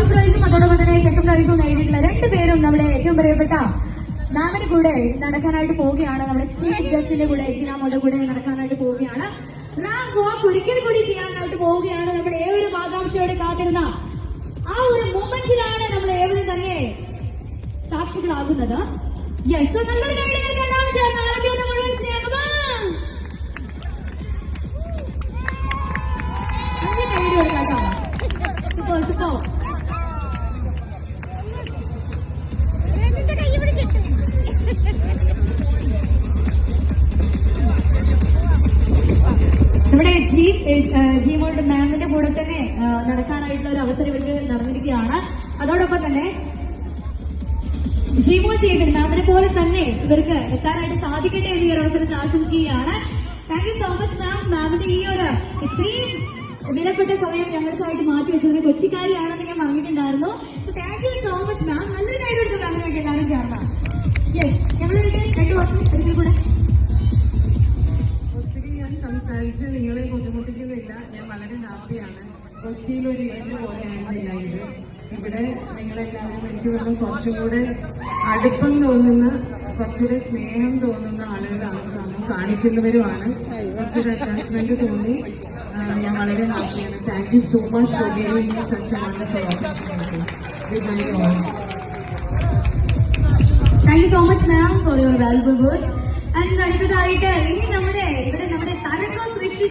First പ്രൈസും അതോടൊപ്പം തന്നെ സെക്കൻഡ് പ്രൈസും നേടിയിട്ടുള്ള രണ്ടുപേരും നമ്മുടെ ഏറ്റവും പ്രിയപ്പെട്ട മാമിന്റെ കൂടെ നടക്കാനായിട്ട് പോവുകയാണ്. നമ്മുടെ ചീഫ് ഗസ്റ്റിന്റെ കൂടെ എക്സിനാമോടെ കൂടെ നടക്കാനായിട്ട് പോവുകയാണ്. റാങ്ക് വാക്ക് ഒരിക്കൽ കൂടി ചെയ്യാനായിട്ട് പോവുകയാണ്. നമ്മുടെ ഏവരും ആകാംക്ഷയോടെ കാത്തിരുന്ന ആ ഒരു മൊമെന്റിലാണ് നമ്മൾ ഏവരും തന്നെ സാക്ഷികളാകുന്നത്. യെസ്, നല്ലൊരു കൈഡിലേക്ക് എല്ലാം ചേർന്ന് ആദ്യം മുഴുവൻ സ്നേഹമാ കൈഡി കൊടുക്കാം. Super super. നമ്മുടെ ജീമോളുടെ മാമിന്റെ കൂടെ തന്നെ നടക്കാനായിട്ടുള്ള ഒരു അവസരം ഇവർക്ക് നടന്നിരിക്കുകയാണ്. അതോടൊപ്പം തന്നെ ജീമോൾ ചെയ്തിട്ട് മാമിനെ പോലെ തന്നെ ഇവർക്ക് എത്താനായിട്ട് സാധിക്കട്ടെ എന്ന് ഈ ഒരു അവസരത്തിൽ ആശംസിക്കുകയാണ്. Thank you so much ma'am. മാമിന്റെ ഈ ഒരു ഇത്രയും വിലപ്പെട്ട സമയം ഞങ്ങൾക്കായിട്ട് മാറ്റി വെച്ചത് കൊച്ചിക്കാരിയാണെന്ന് ഞാൻ പറഞ്ഞിട്ടുണ്ടായിരുന്നു. താങ്ക് യു സോ മച്ച് മാം. നല്ലൊരു കാര്യം എടുത്തു മാമിന് വേണ്ടി എല്ലാവരും ചേർന്ന. യെസ്, ഞങ്ങളൊരു 2 വർഷം ഒരിക്കൽ കൂടെ സംസാരിച്ച് നിങ്ങളെ ബുദ്ധിമുട്ടിക്കുന്നില്ല. ഞാൻ വളരെ ഹാപ്പിയാണ്. കൊച്ചിയിൽ ഒരു ഇവന്റ് പോലെയായിരുന്നില്ല ഇത്. ഇവിടെ നിങ്ങളെല്ലാവരും എനിക്ക് തോന്നുന്നു കുറച്ചും കൂടെ അടുപ്പം തോന്നുന്ന, കുറച്ചുകൂടെ സ്നേഹം തോന്നുന്ന ആളുകളാണ്, കാണിക്കുന്നവരുമാണ്. കുറച്ചൊരു അറ്റാച്ച്മെന്റ് തോന്നി. ഞാൻ വളരെ ഹാപ്പിയാണ്. Thank you so much for giving me such A wonderful opportunity. Thank you so much ma'am for your valuable words. അടുത്തതായിട്ട് ഇനി നമ്മുടെ ഇവിടെ നമ്മുടെ തരംഗം സൃഷ്ടി